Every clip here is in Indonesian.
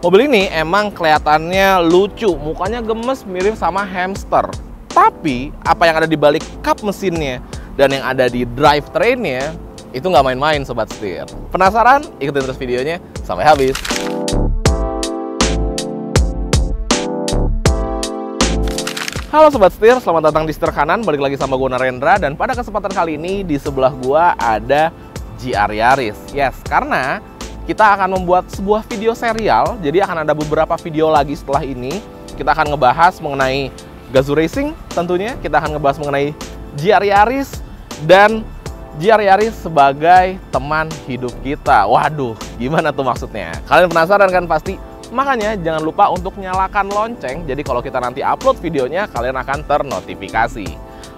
Mobil ini emang kelihatannya lucu, mukanya gemes mirip sama hamster. Tapi apa yang ada di balik kap mesinnya dan yang ada di drivetrain-nya itu nggak main-main Sobat Setir. Penasaran? Ikutin terus videonya sampai habis. Halo Sobat Setir, selamat datang di setir kanan. Balik lagi sama gue Narendra, dan pada kesempatan kali ini di sebelah gua ada GR Yaris. Yes, karena kita akan membuat sebuah video serial. Jadi akan ada beberapa video lagi setelah ini. Kita akan ngebahas mengenai Gazoo Racing tentunya. Kita akan ngebahas mengenai GR Yaris dan GR Yaris sebagai teman hidup kita. Waduh, gimana tuh maksudnya? Kalian penasaran kan pasti? Makanya jangan lupa untuk nyalakan lonceng. Jadi kalau kita nanti upload videonya, kalian akan ternotifikasi.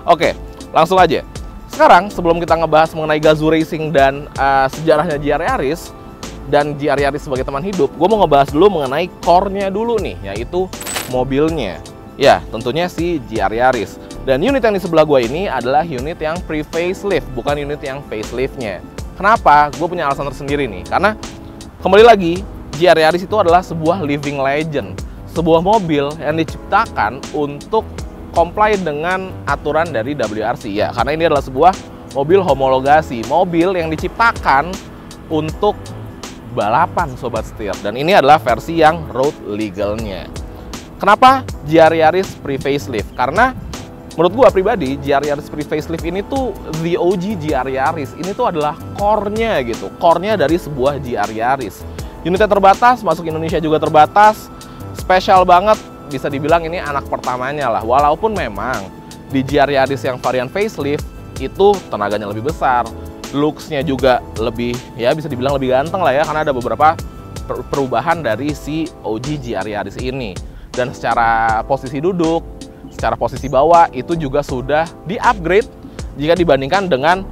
Oke, langsung aja. Sekarang sebelum kita ngebahas mengenai Gazoo Racing dan sejarahnya GR Yaris dan GR Yaris sebagai teman hidup, gue mau ngebahas dulu mengenai core-nya dulu nih, yaitu mobilnya. Ya, tentunya si GR Yaris. Dan unit yang di sebelah gue ini adalah unit yang pre-facelift, bukan unit yang facelift-nya. Kenapa? Gue punya alasan tersendiri nih. Karena kembali lagi, GR Yaris itu adalah sebuah living legend. Sebuah mobil yang diciptakan untuk comply dengan aturan dari WRC. Ya, karena ini adalah sebuah mobil homologasi. Mobil yang diciptakan untuk balapan Sobat Setir, dan ini adalah versi yang road legalnya. Kenapa GR Yaris pre-facelift? Karena menurut gua pribadi GR Yaris pre-facelift ini tuh the OG GR Yaris. Ini tuh adalah core-nya gitu, core-nya dari sebuah GR Yaris. Unitnya terbatas, masuk Indonesia juga terbatas, spesial banget, bisa dibilang ini anak pertamanya lah. Walaupun memang di GR Yaris yang varian facelift itu tenaganya lebih besar, looks-nya juga lebih, ya bisa dibilang lebih ganteng lah ya, karena ada beberapa perubahan dari si OG GR Yaris ini. Dan secara posisi duduk, secara posisi bawah itu juga sudah di-upgrade jika dibandingkan dengan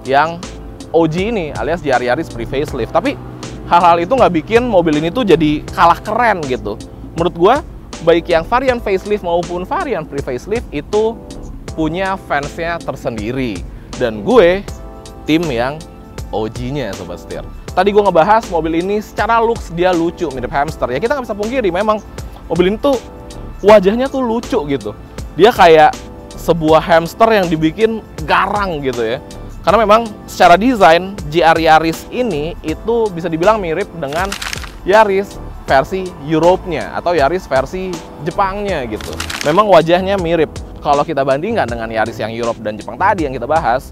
yang OG ini alias GR Yaris pre-facelift. Tapi hal-hal itu nggak bikin mobil ini tuh jadi kalah keren gitu. Menurut gua, baik yang varian facelift maupun varian pre-facelift itu punya fansnya tersendiri. Dan gue tim yang OG-nya Sobat Setir. Tadi gue ngebahas mobil ini secara looks dia lucu, mirip hamster. Ya kita nggak bisa pungkiri, memang mobil ini tuh wajahnya tuh lucu gitu. Dia kayak sebuah hamster yang dibikin garang gitu ya. Karena memang secara desain GR Yaris ini itu bisa dibilang mirip dengan Yaris versi Europe-nya atau Yaris versi Jepangnya gitu. Memang wajahnya mirip. Kalau kita bandingkan dengan Yaris yang Europe dan Jepang tadi yang kita bahas,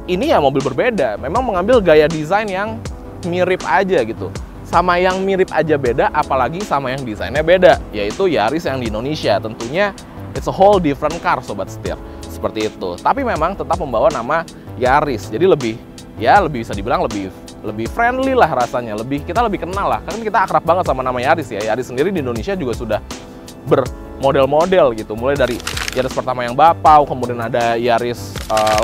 ini ya mobil berbeda, memang mengambil gaya desain yang mirip aja gitu. Sama yang mirip aja beda, apalagi sama yang desainnya beda, yaitu Yaris yang di Indonesia. Tentunya it's a whole different car Sobat Setir, seperti itu. Tapi memang tetap membawa nama Yaris, jadi lebih bisa dibilang lebih friendly lah rasanya, kita lebih kenal lah, karena kita akrab banget sama nama Yaris ya. Yaris sendiri di Indonesia juga sudah bermodel-model gitu, mulai dari Yaris pertama yang bapau, kemudian ada Yaris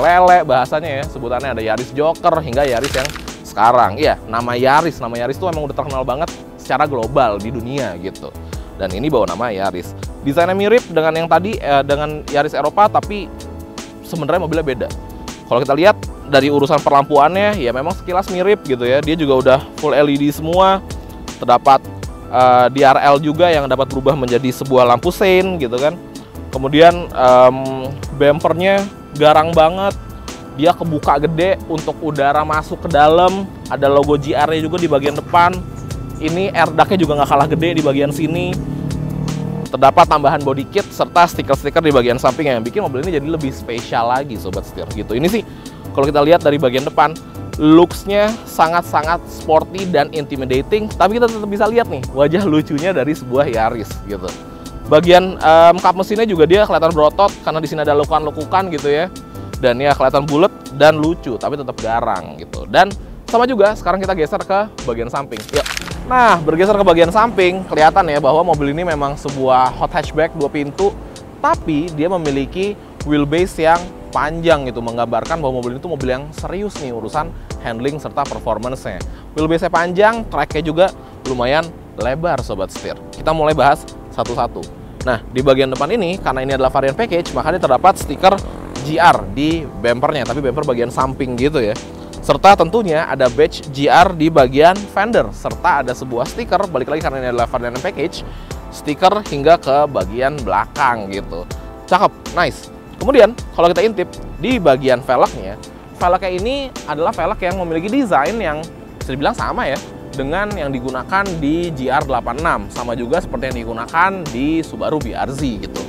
lele bahasanya ya, sebutannya ada Yaris Joker, hingga Yaris yang sekarang. Iya, nama Yaris tuh emang udah terkenal banget secara global di dunia gitu. Dan ini bawa nama Yaris. Desainnya mirip dengan yang tadi, dengan Yaris Eropa, tapi sebenarnya mobilnya beda. Kalau kita lihat dari urusan perlampuannya, ya memang sekilas mirip gitu ya. Dia juga udah full LED semua, terdapat DRL juga yang dapat berubah menjadi sebuah lampu sein gitu kan. Kemudian bumpernya garang banget, dia kebuka gede untuk udara masuk ke dalam. Ada logo GR-nya juga di bagian depan. Ini airbag-nya juga nggak kalah gede di bagian sini. Terdapat tambahan body kit serta stiker-stiker di bagian samping yang bikin mobil ini jadi lebih spesial lagi Sobat Setir gitu. Ini sih kalau kita lihat dari bagian depan, looks-nya sangat-sangat sporty dan intimidating. Tapi kita tetap bisa lihat nih wajah lucunya dari sebuah Yaris gitu. Bagian kap mesinnya juga dia kelihatan berotot karena di sini ada lekukan-lekukan gitu ya. Dan ya kelihatan bulat dan lucu, tapi tetap garang gitu. Dan sama juga sekarang kita geser ke bagian samping. Yuk. Nah, bergeser ke bagian samping, kelihatan ya bahwa mobil ini memang sebuah hot hatchback 2 pintu, tapi dia memiliki wheelbase yang panjang gitu, menggambarkan bahwa mobil itu mobil yang serius nih urusan handling serta performance-nya. Wheelbase-nya panjang, track-nya juga lumayan lebar Sobat Setir. Kita mulai bahas satu-satu. Nah, di bagian depan ini, karena ini adalah varian package, makanya terdapat stiker GR di bumpernya, tapi bumper bagian samping gitu ya. Serta tentunya ada badge GR di bagian fender, serta ada sebuah stiker, balik lagi karena ini adalah varian package, stiker hingga ke bagian belakang gitu. Cakep, nice. Kemudian kalau kita intip di bagian velgnya ini adalah velg yang memiliki desain yang bisa dibilang sama ya dengan yang digunakan di GR86, sama juga seperti yang digunakan di Subaru BRZ gitu.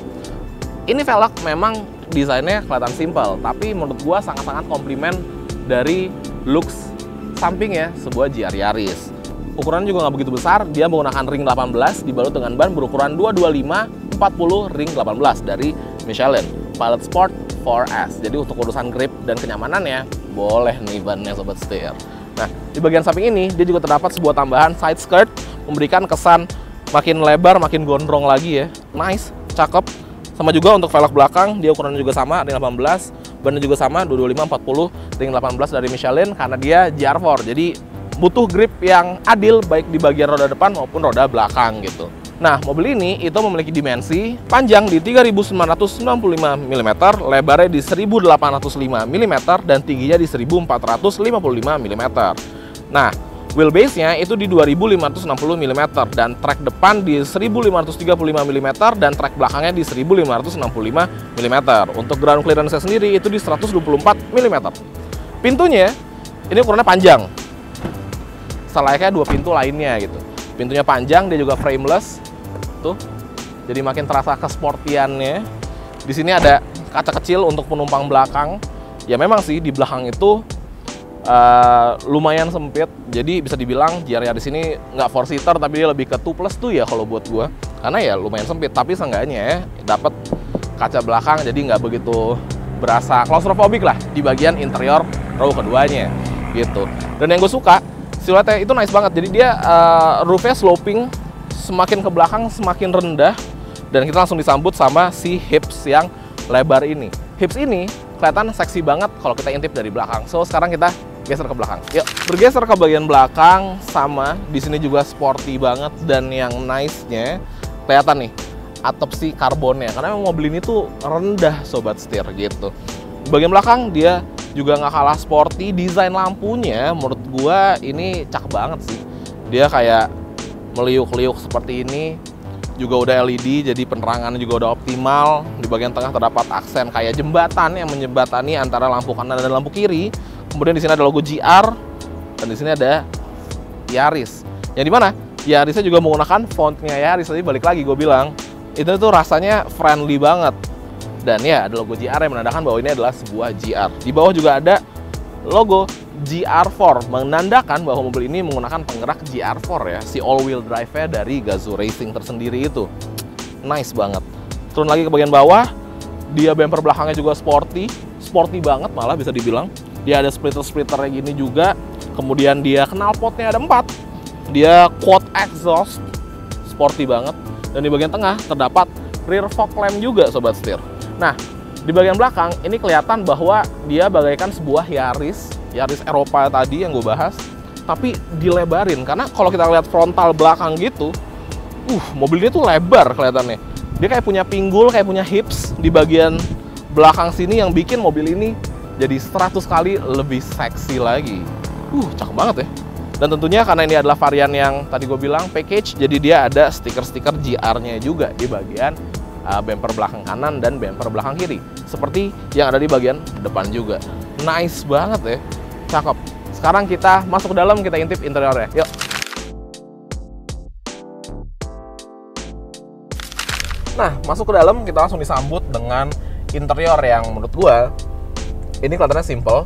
Ini velg memang desainnya kelihatan simple, tapi menurut gua sangat-sangat komplimen dari looks sampingnya sebuah GR Yaris. Ukurannya juga nggak begitu besar, dia menggunakan ring 18 dibalut dengan ban berukuran 225/40 ring 18 dari Michelin Pilot Sport 4S. Jadi untuk urusan grip dan kenyamanannya, boleh nih bannya sobat setir. Nah, di bagian samping ini dia juga terdapat sebuah tambahan side skirt, memberikan kesan makin lebar, makin gondrong lagi ya. Nice, cakep. Sama juga untuk velg belakang, dia ukurannya juga sama, ring 18, bannya juga sama, 225/40 ring 18 dari Michelin karena dia GR4. Jadi butuh grip yang adil baik di bagian roda depan maupun roda belakang gitu. Nah, mobil ini itu memiliki dimensi panjang di 3.995 mm, lebarnya di 1.805 mm, dan tingginya di 1.455 mm. Nah, wheelbase-nya itu di 2.560 mm, dan trek depan di 1.535 mm, dan trek belakangnya di 1.565 mm. Untuk ground clearance-nya sendiri itu di 124 mm. Pintunya, ini ukurannya panjang, selayaknya dua pintu lainnya gitu. Pintunya panjang, dia juga frameless tuh, jadi makin terasa kesportiannya. Di sini ada kaca kecil untuk penumpang belakang. Ya memang sih di belakang itu lumayan sempit, jadi bisa dibilang GR Yaris ini nggak 4-seater tapi dia lebih ke 2+2 ya kalau buat gua, karena ya lumayan sempit, tapi seenggaknya ya dapat kaca belakang jadi nggak begitu berasa claustrophobic lah di bagian interior row keduanya gitu. Dan yang gue suka, siluetnya itu nice banget, jadi dia roofnya sloping, semakin ke belakang semakin rendah, dan kita langsung disambut sama si hips yang lebar ini. Hips ini kelihatan seksi banget kalau kita intip dari belakang. So sekarang kita geser ke belakang. Yuk, bergeser ke bagian belakang, sama di sini juga sporty banget, dan yang nice-nya kelihatan nih atap si karbonnya, karena memang mobil ini tuh rendah sobat setir gitu. Bagian belakang dia juga nggak kalah sporty, desain lampunya menurut gua ini cakep banget sih. Dia kayak meliuk-liuk seperti ini, juga udah LED, jadi penerangannya juga udah optimal. Di bagian tengah terdapat aksen kayak jembatan yang menjembatani antara lampu kanan dan lampu kiri. Kemudian di sini ada logo GR, dan di sini ada Yaris. Yang dimana Yarisnya juga menggunakan fontnya Yaris. Tadi balik lagi gue bilang, itu tuh rasanya friendly banget. Dan ya ada logo GR yang menandakan bahwa ini adalah sebuah GR. Di bawah juga ada logo GR4, menandakan bahwa mobil ini menggunakan penggerak GR4 ya, si all-wheel drive-nya dari Gazoo Racing tersendiri itu. Nice banget. Turun lagi ke bagian bawah, dia bumper belakangnya juga sporty banget malah bisa dibilang. Dia ada splitter-splitter kayak gini juga. Kemudian dia knalpotnya ada 4. Dia quad exhaust, sporty banget. Dan di bagian tengah terdapat rear fog lamp juga sobat setir. Nah, di bagian belakang ini kelihatan bahwa dia bagaikan sebuah Yaris Eropa tadi yang gue bahas, tapi dilebarin. Karena kalau kita lihat frontal belakang gitu, mobil ini tuh lebar kelihatannya. Dia kayak punya pinggul, kayak punya hips di bagian belakang sini yang bikin mobil ini jadi 100 kali lebih seksi lagi. Cakep banget ya. Dan tentunya karena ini adalah varian yang tadi gue bilang package, jadi dia ada stiker-stiker GR-nya juga di bagian bumper belakang kanan dan bumper belakang kiri, seperti yang ada di bagian depan juga. Nice banget ya, cakep. Sekarang kita masuk ke dalam, kita intip interiornya. Yuk. Nah, masuk ke dalam kita langsung disambut dengan interior yang menurut gua ini kelihatannya simple,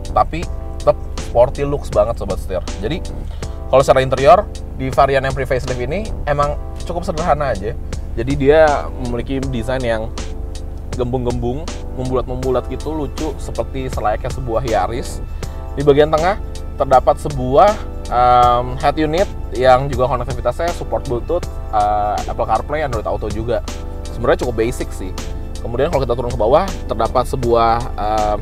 tapi tetap sporty looks banget sobat setir. Jadi kalau secara interior di varian yang pre-facelift ini emang cukup sederhana aja. Jadi dia memiliki desain yang gembung-gembung, membulat-membulat gitu, lucu seperti selayaknya sebuah Yaris. Di bagian tengah terdapat sebuah head unit yang juga konektivitasnya support Bluetooth, Apple CarPlay, Android Auto juga. Sebenarnya cukup basic sih. Kemudian kalau kita turun ke bawah terdapat sebuah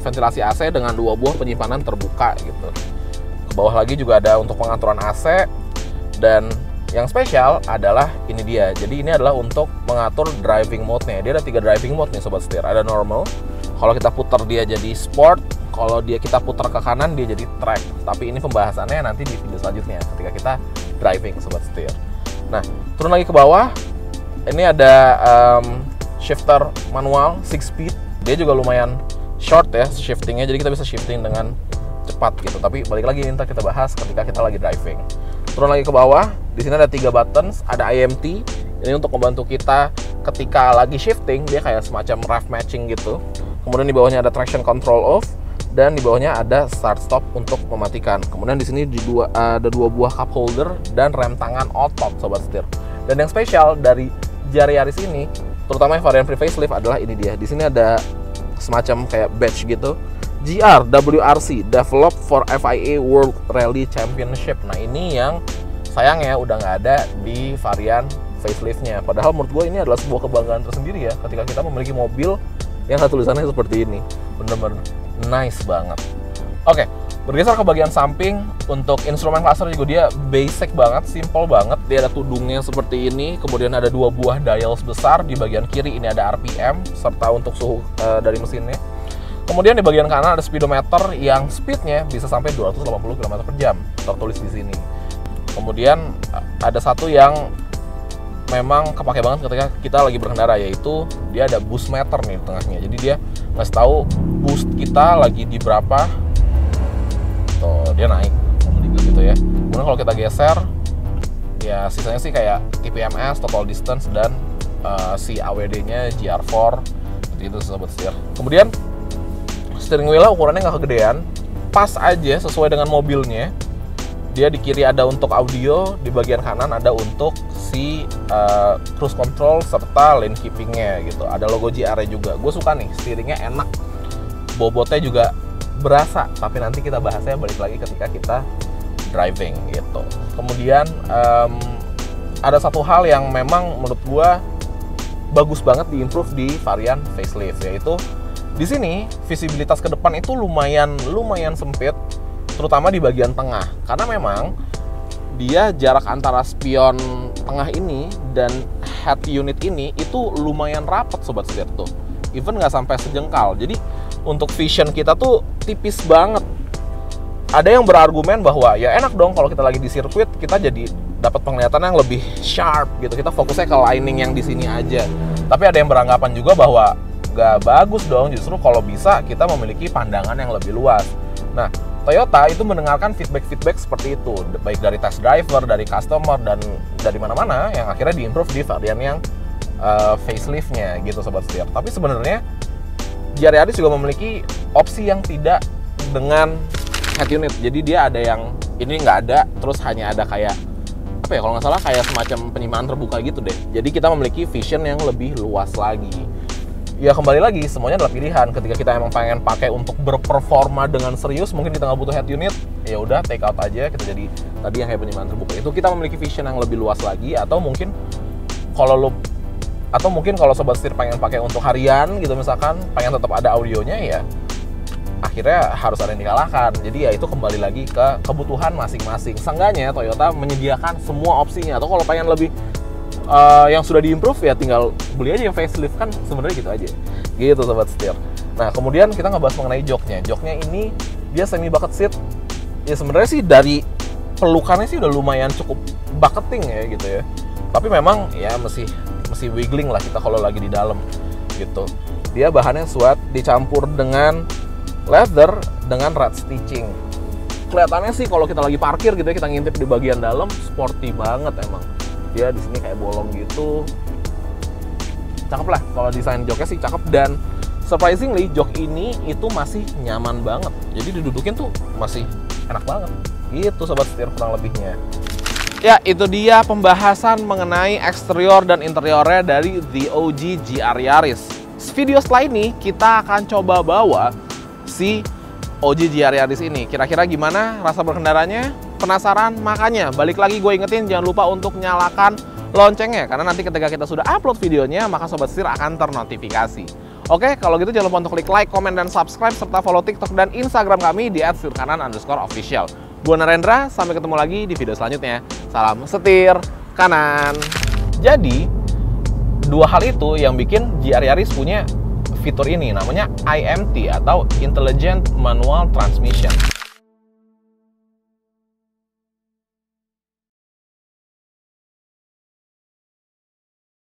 ventilasi AC dengan 2 buah penyimpanan terbuka gitu. Ke bawah lagi juga ada untuk pengaturan AC, dan yang spesial adalah ini dia. Jadi ini adalah untuk mengatur driving mode-nya. Dia ada 3 driving mode nih sobat setir. Ada normal, kalau kita putar dia jadi sport, Kalau kita putar ke kanan dia jadi track. Tapi ini pembahasannya nanti di video selanjutnya ketika kita driving sobat setir. Nah, turun lagi ke bawah. Ini ada shifter manual 6 speed. Dia juga lumayan short ya shiftingnya, jadi kita bisa shifting dengan cepat gitu. Tapi balik lagi nanti kita bahas ketika kita lagi driving. Turun lagi ke bawah. Di sini ada 3 buttons, ada IMT. Ini untuk membantu kita ketika lagi shifting, dia kayak semacam rev matching gitu. Kemudian di bawahnya ada traction control off, dan di bawahnya ada start stop untuk mematikan. Kemudian di sini ada 2 buah cup holder dan rem tangan otot sobat setir. Dan yang spesial dari GR Yaris ini, terutama yang varian pre-facelift adalah ini dia. Di sini ada semacam kayak badge gitu. GR WRC Developed for FIA World Rally Championship. Nah, ini yang sayangnya udah nggak ada di varian faceliftnya. Padahal menurut gue ini adalah sebuah kebanggaan tersendiri ya ketika kita memiliki mobil yang tulisannya seperti ini. Bener-bener nice banget. Oke, bergeser ke bagian samping. Untuk instrumen cluster juga dia basic banget, simple banget. Dia ada tudungnya seperti ini. Kemudian ada 2 buah dials besar. Di bagian kiri ini ada RPM serta untuk suhu dari mesinnya. Kemudian di bagian kanan ada speedometer yang speednya bisa sampai 280 km/jam, tertulis di sini. Kemudian ada satu yang memang kepake banget ketika kita lagi berkendara, yaitu dia ada boost meter nih di tengahnya. Jadi dia ngasih tahu boost kita lagi di berapa. Tuh, dia naik gitu ya. Kemudian kalau kita geser, ya sisanya sih kayak TPMS, total distance, dan si AWD-nya GR4 seperti itu sobat setir. Kemudian steering wheel ukurannya nggak kegedean, pas aja sesuai dengan mobilnya. Dia di kiri ada untuk audio, di bagian kanan ada untuk si cruise control serta lane keepingnya gitu. Ada logo GR juga. Gue suka nih, steeringnya enak, bobotnya juga berasa. Tapi nanti kita bahasnya balik lagi ketika kita driving gitu. Kemudian ada satu hal yang memang menurut gue bagus banget diimprove di varian facelift, yaitu di sini visibilitas ke depan itu lumayan sempit, terutama di bagian tengah. Karena memang dia jarak antara spion tengah ini dan head unit ini itu lumayan rapat sobat setir tuh. Even nggak sampai sejengkal. Jadi untuk vision kita tuh tipis banget. Ada yang berargumen bahwa ya enak dong kalau kita lagi di sirkuit kita jadi dapat penglihatan yang lebih sharp gitu. Kita fokusnya ke lining yang di sini aja. Tapi ada yang beranggapan juga bahwa gak bagus dong, justru kalau bisa kita memiliki pandangan yang lebih luas. Nah, Toyota itu mendengarkan feedback seperti itu, baik dari test driver, dari customer, dan dari mana-mana, yang akhirnya diimprove di varian yang faceliftnya gitu sobat setir. Tapi sebenarnya GR Yaris juga memiliki opsi yang tidak dengan head unit. Jadi dia ada yang ini nggak ada, terus hanya ada kayak apa ya, kalau nggak salah kayak semacam penyimpanan terbuka gitu deh. Jadi kita memiliki vision yang lebih luas lagi. Ya kembali lagi, semuanya adalah pilihan. Ketika kita emang pengen pakai untuk berperforma dengan serius, mungkin kita nggak butuh head unit, ya udah take out aja, kita jadi tadi yang kayak penyimpanan terbuka itu, kita memiliki vision yang lebih luas lagi. Atau mungkin kalau sobat setir pengen pakai untuk harian gitu, misalkan pengen tetap ada audionya, ya akhirnya harus ada yang dikalahkan. Jadi ya itu kembali lagi ke kebutuhan masing-masing. Seenggaknya Toyota menyediakan semua opsinya. Atau kalau pengen lebih yang sudah diimprove, ya tinggal beli aja yang facelift, kan sebenarnya gitu aja gitu sobat setir. Nah kemudian kita ngebahas mengenai joknya. Joknya ini dia semi bucket seat. Ya sebenarnya sih dari pelukannya sih udah lumayan cukup bucketing ya gitu ya. Tapi memang ya masih wiggling lah kita kalau lagi di dalam gitu. Dia bahannya suede dicampur dengan leather dengan red stitching. Kelihatannya sih kalau kita lagi parkir gitu ya, kita ngintip di bagian dalam, sporty banget emang. Dia di sini kayak bolong gitu. Cakep lah, kalau desain joknya sih cakep, dan surprisingly jok ini itu masih nyaman banget. Jadi didudukin tuh masih enak banget. Gitu sobat setir kurang lebihnya. Ya, itu dia pembahasan mengenai eksterior dan interiornya dari The OG GR Yaris. Video setelah ini kita akan coba bawa si OG GR Yaris ini. Kira-kira gimana rasa berkendaranya? Penasaran? Makanya balik lagi gue ingetin, jangan lupa untuk nyalakan loncengnya, karena nanti ketika kita sudah upload videonya, maka sobat setir akan ternotifikasi. Oke, kalau gitu jangan lupa untuk klik like, komen, dan subscribe, serta follow TikTok dan Instagram kami di @setirkanan_official. Gue Narendra, sampai ketemu lagi di video selanjutnya. Salam setir kanan. Jadi dua hal itu yang bikin GR Yaris punya fitur ini, namanya IMT atau Intelligent Manual Transmission.